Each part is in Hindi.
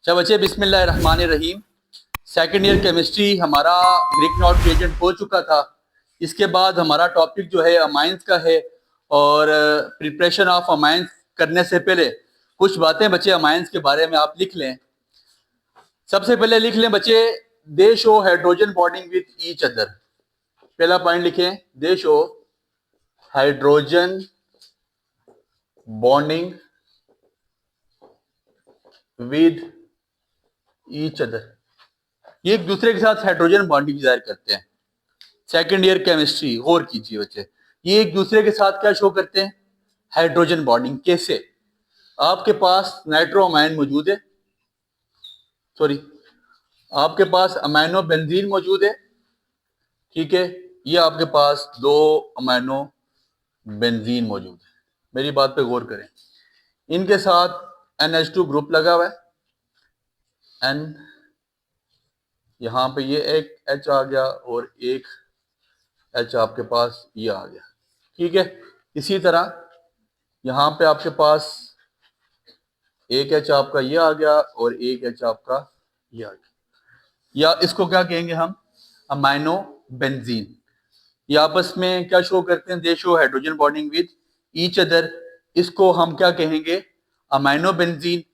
अच्छा बच्चे, बिस्मिल्लाहिर्रहमानिर्रहीम। सेकेंड ईयर केमिस्ट्री हमारा ग्रीक नॉट रिएजेंट हो चुका था। इसके बाद हमारा टॉपिक जो है अमाइंस का है। और प्रिपरेशन ऑफ अमाइंस करने से पहले कुछ बातें बच्चे अमाइंस के बारे में आप लिख लें। सबसे पहले लिख लें बच्चे, दे show hydrogen bonding with each other. पहला पॉइंट लिखें, दे show hydrogen bonding with each other. ये एक दूसरे के साथ हाइड्रोजन बॉन्डिंग जाहिर करते हैं। सेकेंड ईयर केमिस्ट्री, गौर कीजिए बच्चे, ये एक दूसरे के साथ क्या शो करते हैं? Hydrogen bonding. कैसे? आपके पास नाइट्रोअमाइन मौजूद है, सॉरी, आपके पास अमाइनो बेंजीन मौजूद है, ठीक है। ये आपके पास दो अमाइनो बेंजीन मौजूद है। मेरी बात पे गौर करें। इनके साथ NH2 ग्रुप लगा हुआ है, N, यहाँ पे ये एक H आ गया और एक H आपके पास ये आ गया, ठीक है। इसी तरह यहाँ पे आपके पास एक H आपका ये आ गया और एक H आपका ये आ गया, या इसको क्या कहेंगे हम? Amino benzene. ये आपस में क्या शो करते हैं? दे show hydrogen bonding with each other. इसको हम क्या कहेंगे? Amino benzene.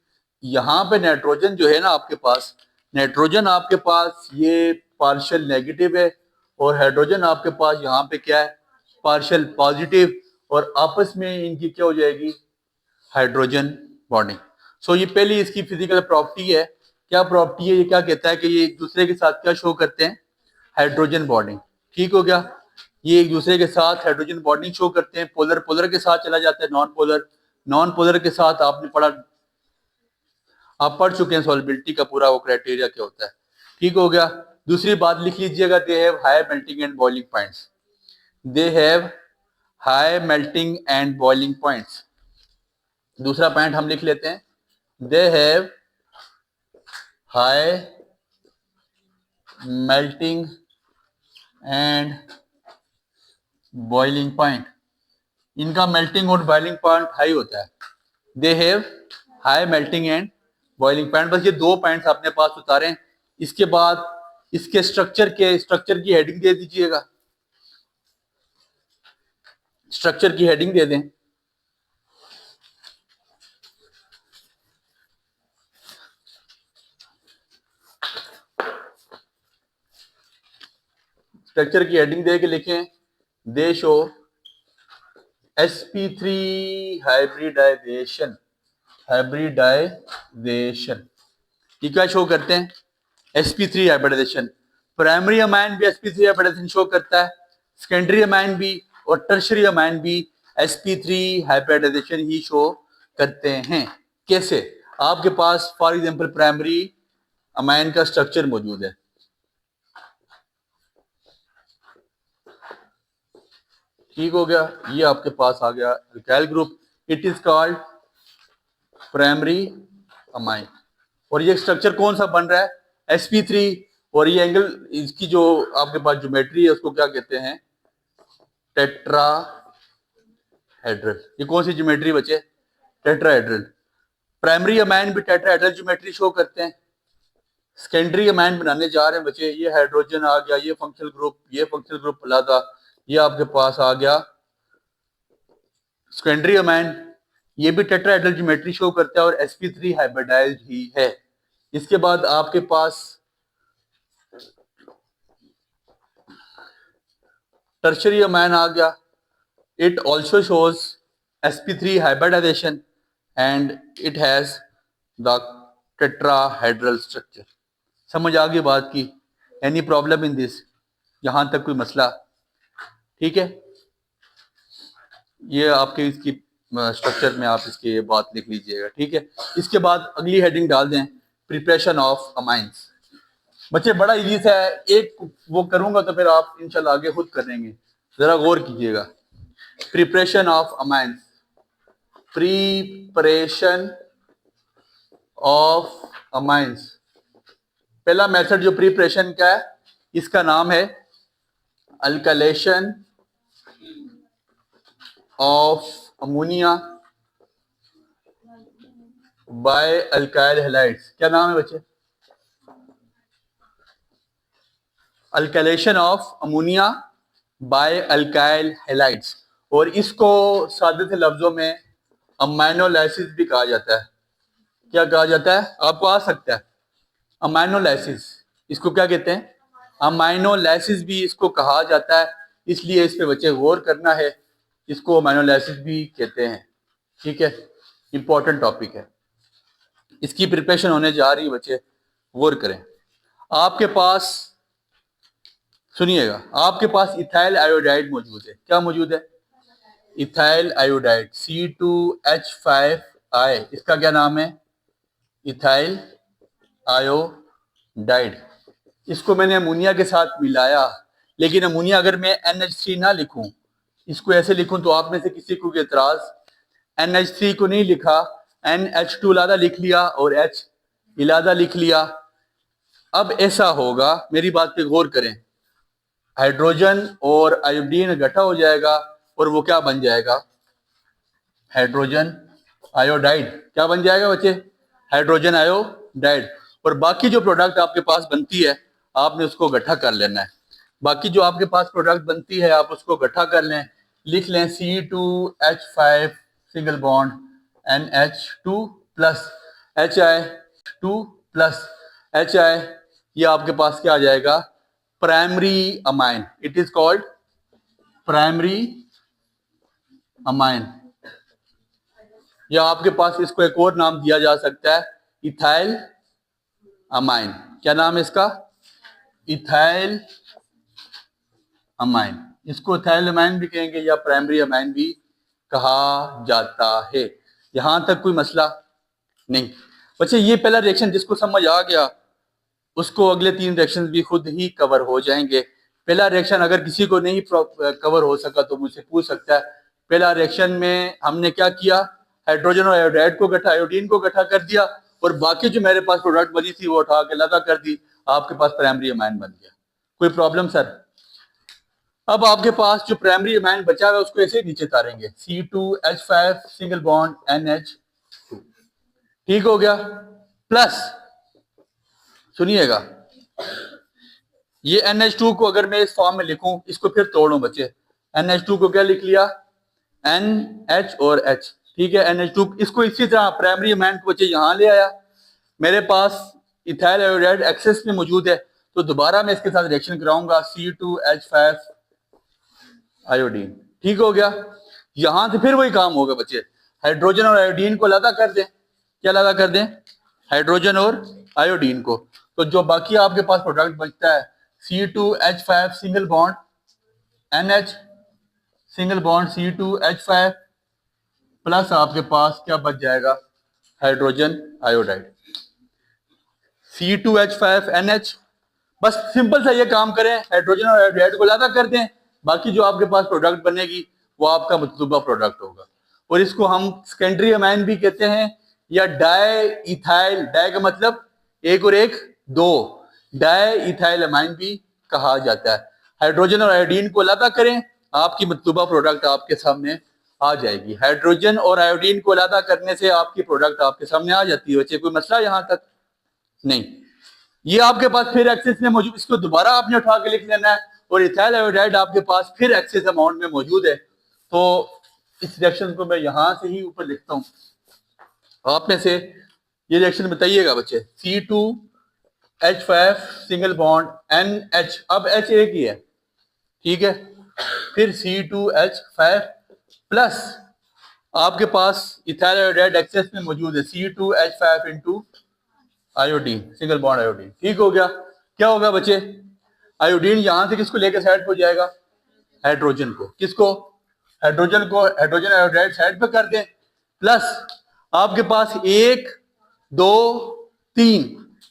यहाँ पे नाइट्रोजन जो है ना आपके पास, नाइट्रोजन आपके पास ये पार्शियल नेगेटिव है और हाइड्रोजन आपके पास यहाँ पे क्या है? Partial positive. और आपस में इनकी क्या हो जाएगी? Hydrogen bonding. सो ये पहली इसकी फिजिकल प्रॉपर्टी है। क्या प्रॉपर्टी है? ये क्या कहता है कि ये एक दूसरे के साथ क्या शो करते हैं? Hydrogen bonding. ठीक हो गया। ये एक दूसरे के साथ हाइड्रोजन बॉन्डिंग शो करते हैं। पोलर पोलर के साथ चला जाता है नॉन पोलर, नॉन पोलर के साथ आपने पढ़ा, आप पढ़ चुके हैं सॉल्युबिलिटी का पूरा वो क्राइटेरिया क्या होता है। ठीक हो गया। दूसरी बात लिख लीजिएगा, they have high melting and boiling points. They have high melting and boiling points. दूसरा पॉइंट हम लिख लेते हैं, they have high melting and boiling point. इनका मेल्टिंग और बॉइलिंग पॉइंट हाई होता है। They have high melting and boiling point. बस ये दो पॉइंट्स अपने पास उतारें। इसके बाद इसके स्ट्रक्चर की हेडिंग दे दीजिएगा, स्ट्रक्चर की हेडिंग दे दें। स्ट्रक्चर की हेडिंग दे के लिखें, दे शो sp3 हाइब्रिडाइजेशन। हाइब्रिडाइजेशन ये क्या शो करते हैं? sp3 hybridisation. प्राइमरी अमाइन भी sp3 हाइब्रिडाइजेशन शो करता है, सेकेंडरी अमाइन भी और टर्शरी अमाइन भी sp3 हाइब्रिडाइजेशन ही शो करते हैं। कैसे? आपके पास फॉर एग्जांपल प्राइमरी अमाइन का स्ट्रक्चर मौजूद है, ठीक हो गया। ये आपके पास आ गया alkyl group, it is called primary amine. और ये स्ट्रक्चर कौन सा बन रहा है? sp3। और ये एंगल, इसकी जो आपके पास ज्योमेट्री है उसको क्या कहते हैं? टेट्राहेड्रल। ये कौन सी ज्योमेट्री बचे? टेट्राहेड्रल। प्राइमरी अमाइन भी टेट्राहेड्रल ज्योमेट्री शो करते हैं। सेकेंडरी अमाइन बनाने जा रहे हैं बच्चे, ये हाइड्रोजन आ गया, ये फंक्शनल ग्रुप, ये फंक्शनल ग्रुप फलादा, ये आपके पास आ गया सेकेंडरी अमाइन। ये भी टेट्राहेड्रल ज्योमेट्री शो करता है और sp3 हाइब्रिडाइज्ड ही है। इसके बाद आपके पास टर्शरी अमाइन आ गया, it also shows sp3 hybridization and it has the tetrahedral structure। समझ आ गई बात की? Any problem in this? यहां तक कोई मसला? ठीक है। ये आपके इसकी स्ट्रक्चर में आप इसकी ये बात लिख लीजिएगा, ठीक है। इसके बाद अगली हेडिंग डाल दें, प्रिपरेशन ऑफ अमाइंस। बच्चे बड़ा इजी सा है, एक वो करूंगा तो फिर आप इंशाल्लाह आगे खुद करेंगे, जरा गौर कीजिएगा। Preparation of amines, preparation of amines. पहला मेथड जो प्रिपरेशन का है, इसका नाम है alkylation of ammonia by alkyl halides, क्या नाम है बच्चे? Alkylation of ammonia by alkyl halides, और इसको सादे से लफ्जों में अमाइनोलाइसिस भी कहा जाता है। क्या कहा जाता है? आपको आ सकता है अमाइनोलाइसिस, इसको क्या कहते हैं? अमाइनोलाइसिस भी इसको कहा जाता है, इसलिए इस पे बच्चे गौर करना है, इसको अमाइनोलाइसिस भी कहते हैं। ठीक है, इंपॉर्टेंट टॉपिक है, इसकी प्रिपरेशन होने जा रही है बच्चे, गौर करें। आपके पास सुनिएगा, आपके पास इथाइल आयोडाइड मौजूद है। क्या मौजूद है? इथाइल आयोडाइड C2H5I, इसका क्या नाम है? Ethyl iodide. इसको मैंने अमोनिया के साथ मिलाया, लेकिन अमोनिया अगर मैं NH3 ना लिखूं, इसको ऐसे लिखूं, तो आप में से किसी को भी एतराज? NH3 को नहीं लिखा, NH2 लादा लिख लिया और H इलादा लिख लिया। अब ऐसा होगा, मेरी बात पे गौर करें, हाइड्रोजन और आयोडीन इकट्ठा हो जाएगा और वो क्या बन जाएगा? Hydrogen iodide. क्या बन जाएगा बच्चे? Hydrogen iodide. और बाकी जो प्रोडक्ट आपके पास बनती है, आपने उसको इकट्ठा कर लेना है। बाकी जो आपके पास प्रोडक्ट बनती है, आप उसको इकट्ठा कर लें, लिख लें C2H5 single bond NH2 plus HI2 plus HI, ये आपके पास क्या आ जाएगा? Primary amine. It is called primary amine, या आपके पास इसको एक और नाम दिया जा सकता है, इथाइल अमाइन। क्या नाम है इसका? Ethyl amine. इसको इथाइल अमाइन भी कहेंगे या प्राइमरी अमाइन भी कहा जाता है। यहां तक कोई मसला नहीं बच्चे। ये पहला रिएक्शन जिसको समझ आ गया, उसको अगले 3 रिएक्शन भी खुद ही कवर हो जाएंगे। पहला रिएक्शन अगर किसी को नहीं कवर हो सका तो मुझसे पूछ सकता है। पहला रिएक्शन में हमने क्या किया? हाइड्रोजन और आयोडाइड को इकट्ठा, आयोडीन को इकट्ठा कर दिया, और बाकी जो मेरे पास प्रोडक्ट बनी थी वो उठा के अलग कर दी, आपके पास प्राइमरी अमाइन बन गया। कोई प्रॉब्लम सर? अब आपके पास जो प्राइमरी अमाइन बचा हुआ है उसको ऐसे नीचे तारेंगे, C2H5 सिंगल बॉन्ड NH2, ठीक हो गया। प्लस सुनिएगा, ये NH2 को अगर मैं इस फॉर्म में लिखूं, इसको फिर तोड़ूं बच्चे, NH2 को क्या लिख लिया? NH और H, ठीक है, NH2। इसको इसी तरह प्राइमरी अमाइन को बच्चे यहां ले आया, मेरे पास इथाइल आयोडाइड एक्सेस में मौजूद है, तो दोबारा मैं इसके साथ रिएक्शन कराऊंगा, C2H5 आयोडीन, ठीक हो गया। यहां से फिर वही काम होगा बच्चे, हाइड्रोजन और आयोडीन को अलग कर दें। क्या अलग कर दें? हाइड्रोजन और आयोडीन को। तो जो बाकी आपके पास प्रोडक्ट बचता है, C2H5 single bond NH single bond C2H5 plus आपके पास क्या बच जाएगा? Hydrogen iodide C2H5NH। बस सिंपल सा ये काम करें, हाइड्रोजन और आयोडाइड को अलग कर दें, बाकी जो आपके पास प्रोडक्ट बनेगी वो आपका मतलूबा प्रोडक्ट होगा। और इसको हम सेकेंडरी अमाइन भी कहते हैं, या डाई इथाइल, डाई का मतलब एक और एक दो, डाई इथाइल अमाइन भी कहा जाता है। हाइड्रोजन और आयोडीन को अलग करें, आपकी मतलूबा प्रोडक्ट आपके सामने आ जाएगी। हाइड्रोजन और आयोडीन को अलग करने से आपकी प्रोडक्ट आपके सामने आ जाती है बच्चे। कोई मसला यहां तक नहीं। ये आपके पास फिर एक्सेस में मौजूद, इसको दोबारा आपने उठा के लिख लेना है, और इथाइल आयोडाइड आपके पास फिर एक्सेस अमाउंट में मौजूद है। तो इस रिएक्शन को मैं यहां से ही ऊपर लिखता हूं, आप में से ये रिएक्शन बताइएगा बच्चे। C2H5 सिंगल बॉन्ड NH, अब H एक ही है, ठीक है, फिर C2H5 प्लस आपके पास इथाइल आयोडाइड एक्सेस में मौजूद है, C2H5 into iodine single bond iodine, ठीक हो गया। क्या होगा बच्चे? आयोडीन यहां से किसको लेकर साइड पर जाएगा? हाइड्रोजन को। किसको? हाइड्रोजन को। हाइड्रोजन आयोडाइड साइड पे कर दें, प्लस आपके पास 1 2 3,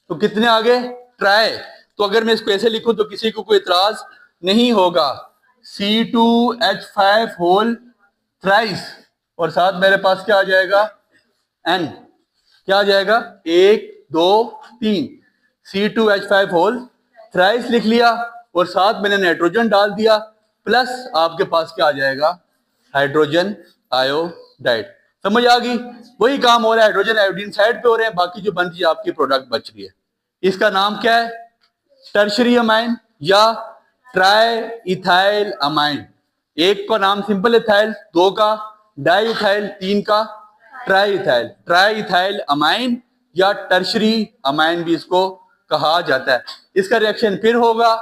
तो कितने आ गए? ट्राई। तो अगर मैं इसको ऐसे लिखूं तो किसी को कोई इतराज नहीं होगा, C2H5 होल थ्राइस, और साथ मेरे पास क्या आ जाएगा? N। क्या आ जाएगा? 1 2 3, C2H5 होल थ्राइस लिख लिया, और साथ मैंने नाइट्रोजन डाल दिया, प्लस आपके पास क्या आ जाएगा? Hydrogen iodide. समझ आ गई? वही काम हो रहा है, हाइड्रोजन आयोडीन साइड पे हो रहे हैं, बाकी जो बन रही है आपकी प्रोडक्ट बच रही है। इसका नाम क्या है? टर्शरी अमाइन या ट्राई इथाइल अमाइन। एक का नाम सिंपल इथाइल, दो का डाई इथाइल, तीन का try ethyl. Try ethyl amine या टर्शरी अमाइन भी इसको कहा जाता है। इसका रिएक्शन फिर होगा,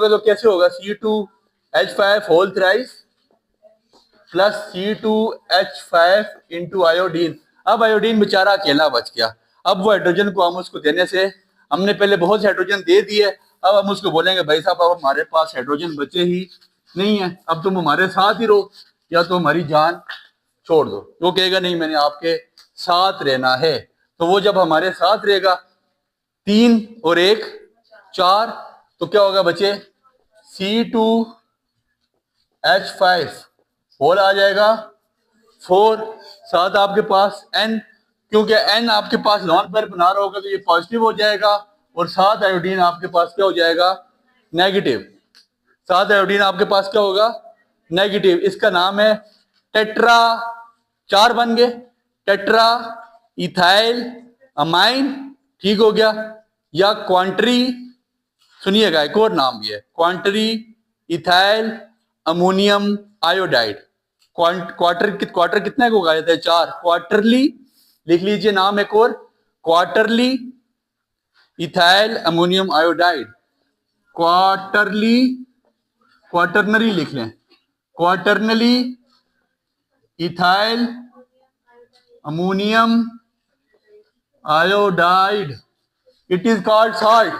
तो कैसे होगा? C2H5 whole thrice plus C2H5 into iodine. अब आयोडीन बेचारा अकेला बच गया। अब वो हाइड्रोजन को हम उसको देने से, हमने पहले बहुत से हाइड्रोजन दे दिए, अब हम उसको बोलेंगे भाई साहब अब हमारे पास हाइड्रोजन बचे ही नहीं है, अब तुम हमारे साथ ही रहो या तो हमारी जान छोड़ दो। वो कहेगा नहीं मैंने आपके साथ रहना है। तो वो जब हमारे साथ रहेगा, 3 और 1 4, तो क्या होगा बच्चे? C2H5 होल आ जाएगा 4, साथ आपके पास N, क्योंकि N आपके पास लॉन पर बना रहा होगा तो ये पॉजिटिव हो जाएगा, और साथ आयोडीन आपके पास क्या हो जाएगा? नेगेटिव। साथ आयोडीन आपके पास क्या होगा? नेगेटिव। इसका नाम है टेट्रा, 4 बन गए, टेट्रा इथाइल अमाइन, ठीक हो गया। या क्वांटरी, सुनिएगा एक और नाम भी है, क्वांटरी इथाइल अमोनियम आयोडाइड। क्वार्टर कितने को कहा जाता है? 4। क्वार्टरली लिख लीजिए नाम एक और, quarterly ethyl ammonium iodide. Quaternary लिख लें, quaternary ethyl ammonium iodide. It is called salt.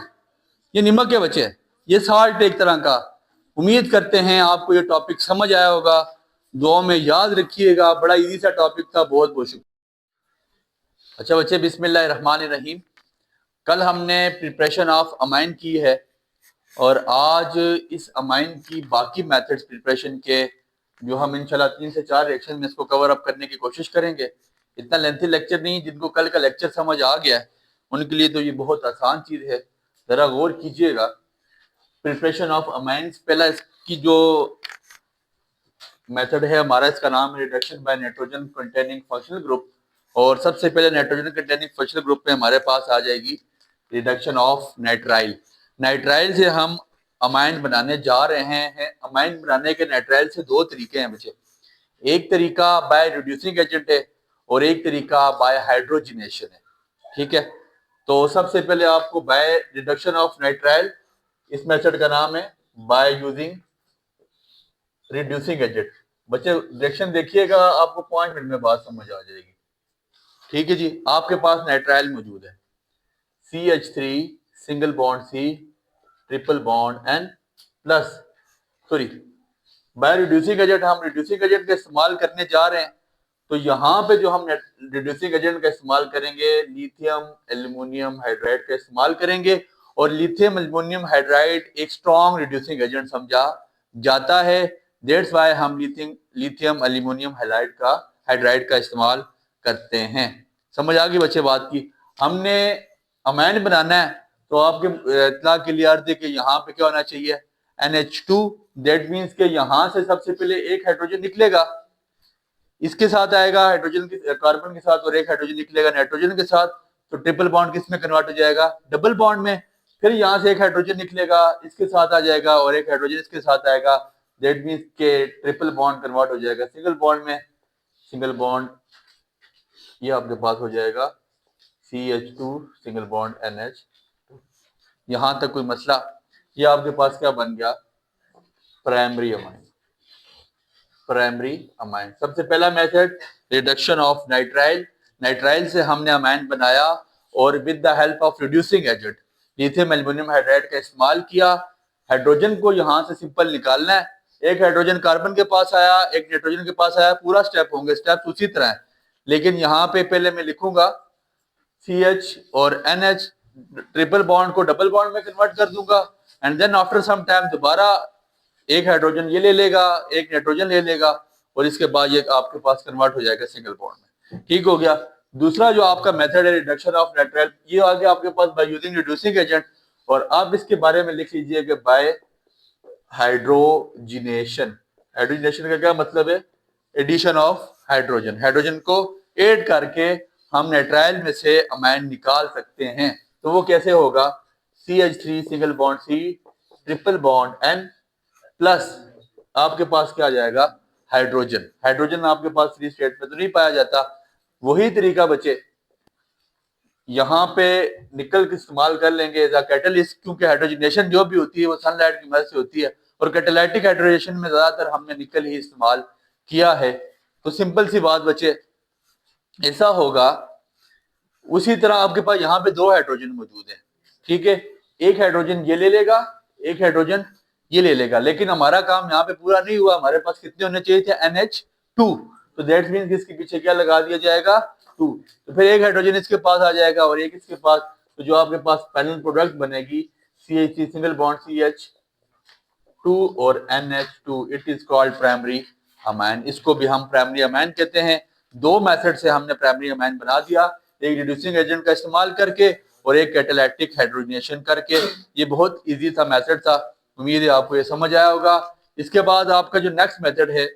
ये नमक है बच्चे, ये सॉल्ट एक तरह का। उम्मीद करते हैं आपको ये टॉपिक समझ आया होगा, दुआ में याद रखिएगा। बड़ा इजी सा टॉपिक था। बहुत बहुत शुक्रिया। अच्छा बच्चे, बिस्मिल्लाहिर्रहमानिर्रहीम। कल हमने प्रिपरेशन ऑफ अमाइन की है और आज इस अमाइन की बाकी मेथड्स प्रिपरेशन के, जो हम इंशाल्लाह 3 से 4 रिएक्शन में इसको कवर अप करने की कोशिश करेंगे। इतना लेंथी लेक्चर नहीं, जिनको कल का लेक्चर समझ आ गया है उनके लिए तो ये बहुत आसान चीज है। जरा गौर कीजिएगा। प्रिपरेशन ऑफ अमाइंस, पहला इसकी जो मेथड है हमारा, इसका नाम है reduction by nitrogen containing functional group. और सबसे पहले नाइट्रोजन कंटेनिंग फंक्शनल ग्रुप में हमारे पास आ जाएगी रिडक्शन ऑफ नाइट्राइल। नाइट्राइल से हम अमाइन बनाने जा रहे हैं। अमाइन बनाने के नाइट्राइल से 2 तरीके हैं बच्चे। एक तरीका बाय रिड्यूसिंग एजेंट है और एक तरीका बाय हाइड्रोजिनेशन है, ठीक है। तो सबसे पहले आपको बाय रिडक्शन ऑफ नाइट्राइल, इस मेथड का नाम है बाय यूजिंग रिड्यूसिंग एजेंट। बच्चे रिएक्शन देखिएगा, आपको 5 मिनट में बात समझ आ जाएगी, ठीक है जी। आपके पास नाइट्राइल मौजूद है, CH3 single bond C triple bond N plus, sorry bye reducing agent, हम रिड्यूसिंग एजेंट का इस्तेमाल करने जा रहे हैं। तो यहाँ पे जो हम रिड्यूसिंग एजेंट का इस्तेमाल करेंगे, लिथियम एल्यूमिनियम हाइड्राइड का इस्तेमाल करेंगे। और लिथियम एल्यूमिनियम हाइड्राइड एक स्ट्रॉन्ग रिड्यूसिंग एजेंट समझा जाता है। दैट्स वाई हम लिथियम एल्यूमिनियम हाइड्राइड का इस्तेमाल करते हैं। समझ आ गई बच्चे बात की? हमने अमाइन बनाना है तो आपके इत्तला के लिए अर्ज है कि यहाँ पे क्या होना चाहिए? NH2। दैट मीन्स के यहाँ से सबसे पहले एक हाइड्रोजन निकलेगा, इसके साथ आएगा हाइड्रोजन कार्बन के साथ, और एक हाइड्रोजन निकलेगा नाइट्रोजन के साथ। तो ट्रिपल बॉन्ड किस में कन्वर्ट हो जाएगा? डबल बॉन्ड में। फिर यहाँ से एक हाइड्रोजन निकलेगा, इसके साथ आ जाएगा, और एक हाइड्रोजन इसके साथ आएगा। दैट मीन्स के ट्रिपल बॉन्ड कन्वर्ट हो जाएगा सिंगल बॉन्ड में। सिंगल बॉन्ड ये आपके पास हो जाएगा CH2 सिंगल बॉन्ड NH। यहां तक कोई मसला? ये आपके पास क्या बन गया? Primary amine. प्राइमरी अमाइन, सबसे पहला method reduction of nitrile. Nitrile से हमने अमाइन बनाया और with the help of reducing agent lithium aluminium hydride का इस्तेमाल किया। हाइड्रोजन को यहाँ से सिंपल निकालना है। एक हाइड्रोजन कार्बन के पास आया, एक नाइट्रोजन के पास आया, पूरा स्टेप होंगे, स्टेप उसी तरह है। लेकिन यहाँ पे पहले मैं लिखूंगा CH और NH, ट्रिपल बॉन्ड को डबल बॉन्ड में कन्वर्ट कर दूंगा। And then after some time दोबारा एक हाइड्रोजन ये ले लेगा, एक नाइट्रोजन ले लेगा, और इसके बाद ये आपके पास कन्वर्ट हो जाएगा सिंगल बॉन्ड में, ठीक हो गया। दूसरा जो आपका मेथड है रिडक्शन ऑफ नाइट्राइल, ये आ गया आपके पास बाय यूजिंग रिड्यूसिंग एजेंट। और आप इसके बारे में लिख लीजिए कि बाय हाइड्रोजिनेशन। हाइड्रोजिनेशन का क्या मतलब है? एडिशन ऑफ हाइड्रोजन, हाइड्रोजन को ऐड करके हम नाइट्राइल में से अमाइन निकाल सकते हैं। तो वो कैसे होगा, CH3 single bond C triple bond N plus आपके पास क्या आ जाएगा, हाइड्रोजन। हाइड्रोजन आपके पास फ्री स्टेट में तो नहीं पाया जाता। वही तरीका बचे, यहाँ पे निकल के इस्तेमाल कर लेंगे एज अ कैटलिस्ट, क्योंकि हाइड्रोजनेशन जो भी होती है वो सनलाइट की मदद से होती है और कैटालिटिक हाइड्रोजनेशन में ज्यादातर हमने निकल ही इस्तेमाल किया है। तो सिंपल सी बात बचे, ऐसा होगा। उसी तरह आपके पास यहाँ पे दो हाइड्रोजन मौजूद है, ठीक है, एक हाइड्रोजन ये ले लेगा, एक हाइड्रोजन ये ले लेगा, लेकिन हमारा काम यहाँ पे पूरा नहीं हुआ। हमारे पास कितने होने चाहिए थे, NH2। तो दैट मीन्स इसके पीछे क्या लगा दिया जाएगा, 2। तो फिर एक हाइड्रोजन इसके पास आ जाएगा और एक इसके पास। तो जो आपके पास फाइनल प्रोडक्ट बनेगी CH3 सिंगल बॉन्ड CH2 और NH2, it is called primary amine. इसको भी हम प्राइमरी अमाइन कहते हैं। दो मेथड से हमने प्राइमरी अमाइन बना दिया, एक रिड्यूसिंग एजेंट का इस्तेमाल करके और एक कैटालिटिक हाइड्रोजनेशन करके। ये बहुत इजी सा मेथड था, उम्मीद है आपको ये समझ आया होगा। इसके बाद आपका जो नेक्स्ट मेथड है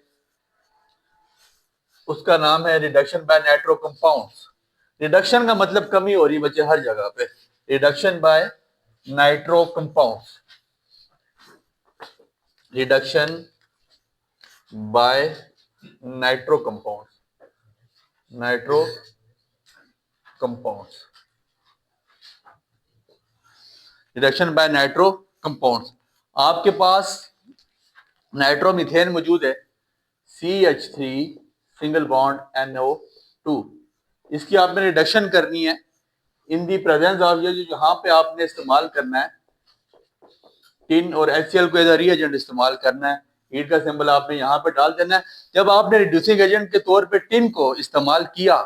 उसका नाम है reduction by nitro compounds. Reduction का मतलब कमी हो रही बच्चे हर जगह पे, reduction by nitro compounds, reduction by nitro compounds, nitro compounds, reduction by nitro compounds. आपके पास नाइट्रोमीथेन मौजूद है, CH3 सिंगल बॉन्ड NO2। इसकी आपने रिडक्शन करनी है इन दी प्रेजेंस ऑफ, ये यहाँ पे आपने इस्तेमाल करना है टिन और HCl को एज रीएजेंट इस्तेमाल करना है। हीट का सिंबल आपने यहाँ पे डाल देना है। जब आपने रिड्यूसिंग एजेंट के तौर पे टिन को इस्तेमाल किया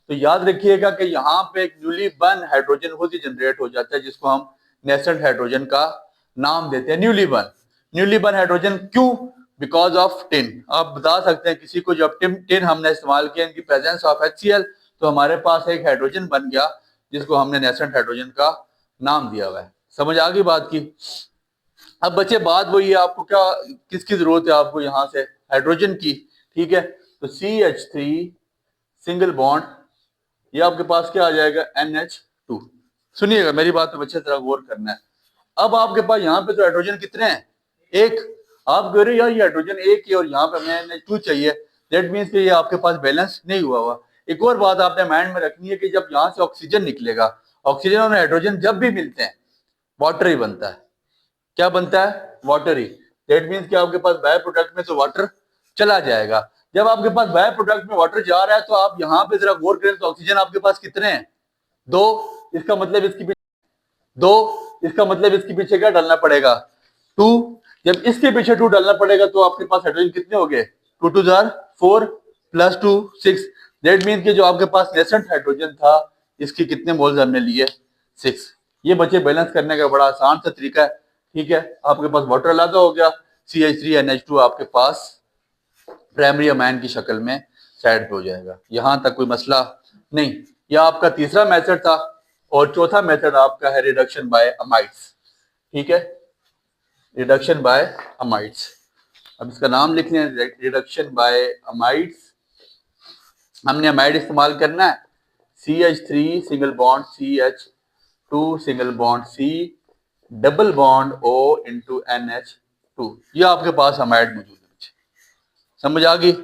तो याद रखिएगा कि यहाँ पे एक न्यूली बर्न हाइड्रोजन खुद ही जनरेट हो जाता है, जिसको हम नेसेंट हाइड्रोजन का नाम देते हैं, newly burn. Newly burn hydrogen क्यों, बिकॉज ऑफ टिन। आप बता सकते हैं किसी को, जब टिन हमने इस्तेमाल किया इनकी प्रेजेंस ऑफ HCl, तो हमारे पास एक हाइड्रोजन बन गया जिसको हमने नेसेंट हाइड्रोजन का नाम दिया हुआ है। समझ आ गई बात की। अब बच्चे बात वही है, आपको क्या किसकी जरूरत है, आपको यहाँ से हाइड्रोजन की, ठीक है। तो CH3 सिंगल बॉन्ड, ये आपके पास क्या आ जाएगा, NH2। सुनिएगा मेरी बात पे बच्चे तरह गौर करना है। अब आपके पास यहाँ पे तो हाइड्रोजन कितने हैं, एक। आप कह रहे हो यार ये हाइड्रोजन एक ही और यहाँ पे हमें NH2 चाहिए, दैट मीन्स कि ये आपके पास बैलेंस नहीं हुआ हुआ। एक और बात आपने माइंड में रखनी है कि जब यहाँ से ऑक्सीजन निकलेगा, ऑक्सीजन और हाइड्रोजन जब भी मिलते हैं वाटर ही बनता है। क्या बनता है, वाटर ही। दैट मीन्स कि आपके पास बाय प्रोडक्ट में तो वाटर चला जाएगा। जब आपके पास बाय प्रोडक्ट में वाटर जा रहा है तो आप यहाँ पे जरा गौर करें तो ऑक्सीजन आपके पास कितने हैं, 2। इसका मतलब इसके पीछे 2, इसका मतलब इसके पीछे क्या डालना पड़ेगा, 2। जब इसके पीछे 2 डालना पड़ेगा तो आपके पास हाइड्रोजन कितने हो गए, 2 2 4 प्लस 2 6। दैट मीन्स कि जो आपके पास नेसेंट हाइड्रोजन था इसकी कितने मोल्स हमने लिए, 6। ये बच्चे बैलेंस करने का बड़ा आसान सा तरीका है, ठीक है। आपके पास वाटर अलग हो गया, CH3NH2 आपके पास प्राइमरी अमाइन की शक्ल में साइड पे हो जाएगा। यहां तक कोई मसला नहीं। यह आपका तीसरा मेथड था और चौथा मेथड आपका है रिडक्शन बाय अमाइड्स, ठीक है, रिडक्शन बाय अमाइड्स। अब इसका नाम लिख लें, रिडक्शन बाय अमाइड्स। हमने अमाइड इस्तेमाल करना है, CH3 single bond CH2 single bond C double bond O into NH2। ये आपके पास अमाइड मौजूद है, समझ आ गई।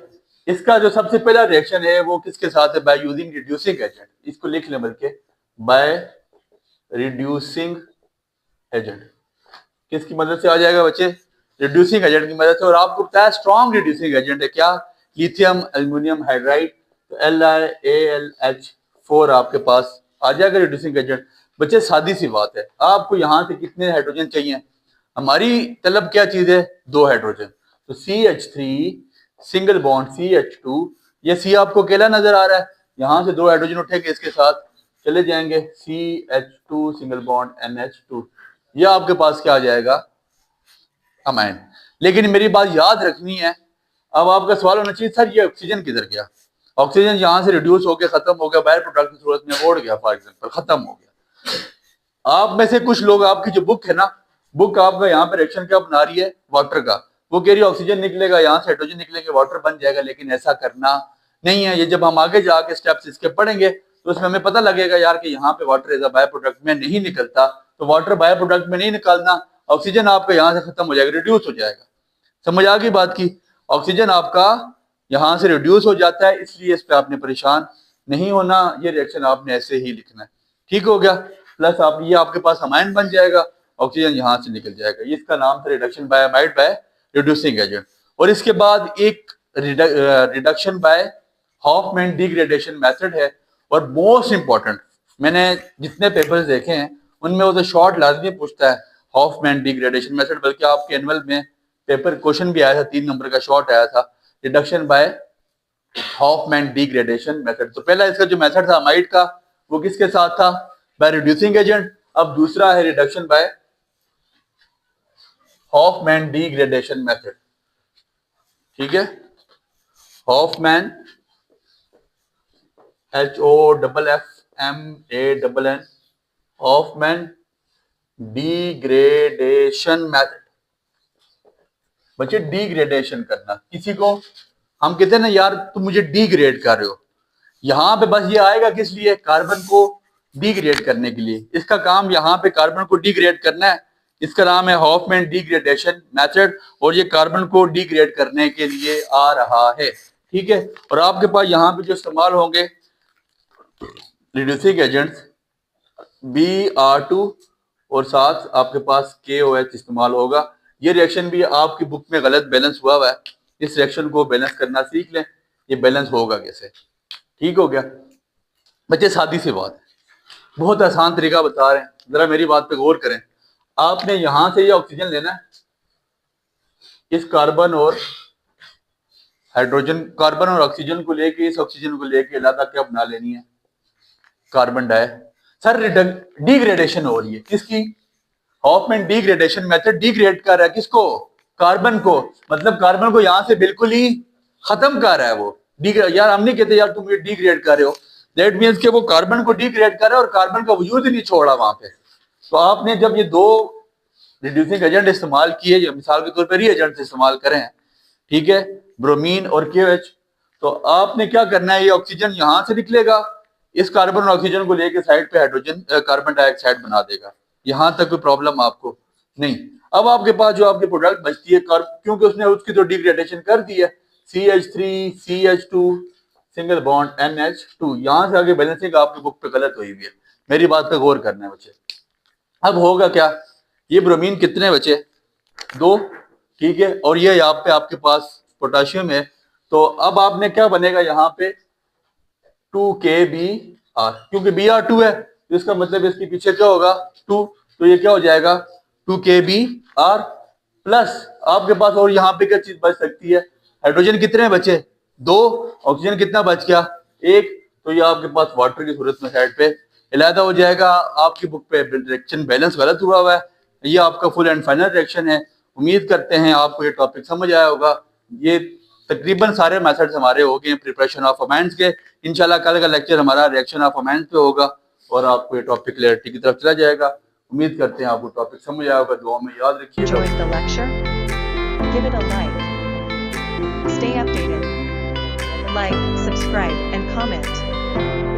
इसका जो सबसे पहला रिएक्शन है वो किसके साथ है, बाय यूजिंग रिड्यूसिंग एजेंट। इसको लिख लें बल्कि, बाय रिड्यूसिंग एजेंट। किसकी मदद से आ जाएगा बच्चे, रिड्यूसिंग एजेंट की मदद से। और आपको पता है स्ट्रॉन्ग रिड्यूसिंग एजेंट है क्या, लिथियम एल्यूमिनियम हाइड्राइड, तो LiAlH4 आपके पास आ जाएगा रिड्यूसिंग एजेंट। बच्चे सादी सी बात है, आपको यहाँ से कितने हाइड्रोजन चाहिए, हमारी तलब क्या चीज है, 2 हाइड्रोजन। तो CH3 सिंगल बॉन्ड CH2, ये C आपको अकेला नजर आ रहा है, यहाँ से 2 हाइड्रोजन उठेंगे इसके साथ चले जाएंगे, CH2 सिंगल बॉन्ड NH2। ये आपके पास क्या आ जाएगा, अमाइन। लेकिन मेरी बात याद रखनी है, अब आपका सवाल होना चाहिए सर ये ऑक्सीजन किधर गया, ऑक्सीजन यहाँ से रिड्यूस हो गया, खत्म हो गया, बाहर प्रोडक्ट की सूरत में ओढ़ गया, फॉर एग्जाम्पल खत्म हो गया। आप में से कुछ लोग, आपकी जो बुक है ना, बुक आपका यहाँ पे रिएक्शन क्या बना रही है, वाटर का, वो कह रही ऑक्सीजन निकलेगा, यहाँ से हाइड्रोजन निकलेगा, वाटर बन जाएगा, लेकिन ऐसा करना नहीं है। ये जब हम आगे जाके स्टेप्स इसके पढ़ेंगे तो उसमें हमें पता लगेगा यार कि यहाँ पे water as a by product में नहीं निकलता, तो वाटर बाय प्रोडक्ट में नहीं निकालना, ऑक्सीजन आपका यहाँ से खत्म हो जाएगा, रिड्यूस हो जाएगा। समझ आ गई बात की? ऑक्सीजन आपका यहाँ से रिड्यूस हो जाता है, इसलिए इस पे आपने परेशान नहीं होना, ये रिएक्शन आपने ऐसे ही लिखना है। ठीक हो गया? प्लस आप ये आपके पास अमाइन बन जाएगा, ऑक्सीजन यहाँ से निकल जाएगा। इसका नाम था reduction by amide by reducing agent. और इसके बाद एक reduction by Hoffmann degradation method है, और मोस्ट इंपॉर्टेंट, मैंने जितने पेपर्स देखे हैं उनमें वो तो शॉर्ट लाजमी पूछता है हॉफमैन डिग्रेडेशन मेथड, बल्कि आपके एनुअल में पेपर क्वेश्चन भी आया था, 3 नंबर का शॉर्ट आया था, reduction by Hoffmann degradation method. तो पहला इसका जो मेथड था अमाइड का, वो किसके साथ था? By reducing agent. अब दूसरा है reduction by Hoffmann degradation method. ठीक है, Hoffmann HOFFMANN Hoffmann degradation method. बच्चे डिग्रेडेशन करना, किसी को हम कहते हैं ना यार तुम मुझे डिग्रेड कर रहे हो, यहाँ पे बस ये आएगा किस लिए? कार्बन को डिग्रेड करने के लिए। इसका काम यहाँ पे कार्बन को डिग्रेड करना है, इसका नाम है हॉफमैन डिग्रेडेशन मेथड, और ये कार्बन को डिग्रेड करने के लिए आ रहा है। ठीक है, और आपके पास यहाँ पे जो इस्तेमाल होंगे रिड्यूसिंग एजेंट्स Br2 और साथ आपके पास KOH इस्तेमाल होगा। ये रिएक्शन भी आपकी बुक में गलत बैलेंस हुआ है, इस रिएक्शन को बैलेंस करना सीख लें, ये बैलेंस होगा कैसे। ठीक हो गया बच्चे? सादी सी बात है, बहुत आसान तरीका बता रहे हैं, जरा मेरी बात पे गौर करें। आपने यहां से ये ऑक्सीजन लेना है, इस कार्बन और हाइड्रोजन, कार्बन और ऑक्सीजन को लेके, इस ऑक्सीजन को लेके अलग क्या बना लेनी है? Carbon die. सर डिग्रेडेशन हो रही है किसकी? हॉफमैन डिग्रेडेशन मेथड डिग्रेड कर रहा है किसको? कार्बन को, मतलब कार्बन को यहां से बिल्कुल ही खत्म कर रहा है वो। यार हम नहीं कहते यार तुम ये डिग्रेड कर रहे हो, दैट मींस कि वो कार्बन को डिग्रेड कर रहा है और कार्बन का वजूद ही नहीं छोड़ा वहां पे। तो आपने जब ये दो रिड्यूसिंग एजेंट इस्तेमाल किए, या मिसाल के तौर पर रीएजेंट इस्तेमाल करें, ठीक है, ब्रोमीन और KOH, तो आपने क्या करना है, ये ऑक्सीजन यहां से निकलेगा, इस कार्बन और ऑक्सीजन को लेके साइड पे हाइड्रोजन कार्बन डाइऑक्साइड बना देगा, यहां तक कोई प्रॉब्लम आपको नहीं। अब आपके पास जो आपकी प्रोडक्ट बचती है, क्योंकि उसने उसकी तो डिग्रेडेशन कर दी है, CH3 CH2 single bond NH2, यहां से आगे बैलेंसिंग आपकी बुक पे गलत हुई हुई है, मेरी बात पे गौर करना है बच्चे। अब होगा क्या, ये ब्रोमीन कितने बचे? 2, ठीक है, और ये यहाँ पे आपके पास पोटाशियम है, तो अब आपने क्या बनेगा यहाँ पे 2KBr, क्योंकि Br2 है तो इसका मतलब इसके पीछे क्या होगा 2, तो ये क्या हो जाएगा 2KBr प्लस आपके पास, और यहाँ पे क्या चीज बच सकती है? हाइड्रोजन कितने बचे? 2, ऑक्सीजन कितना बच गया? 1, तो ये आपके पास वाटर की सूरत में साइड पे अलहदा हो जाएगा। आपकी बुक पे रिएक्शन बैलेंस गलत हुआ है, ये आपका फुल एंड फाइनल रिएक्शन है। उम्मीद करते हैं आपको ये टॉपिक समझ आया होगा। ये तकरीबन सारे मेथड्स हमारे हो गए प्रिपरेशन ऑफ अमाइंस के। इंशाल्लाह कल का लेक्चर हमारा रिएक्शन ऑफ अमाइंस पे होगा और आपको ये टॉपिक क्लैरिटी की तरफ चला जाएगा। उम्मीद करते हैं आपको टॉपिक समझ आया होगा। दुआ में याद रखिए। Enjoyed the lecture? Give it a like. Stay updated. Like, subscribe, and comment.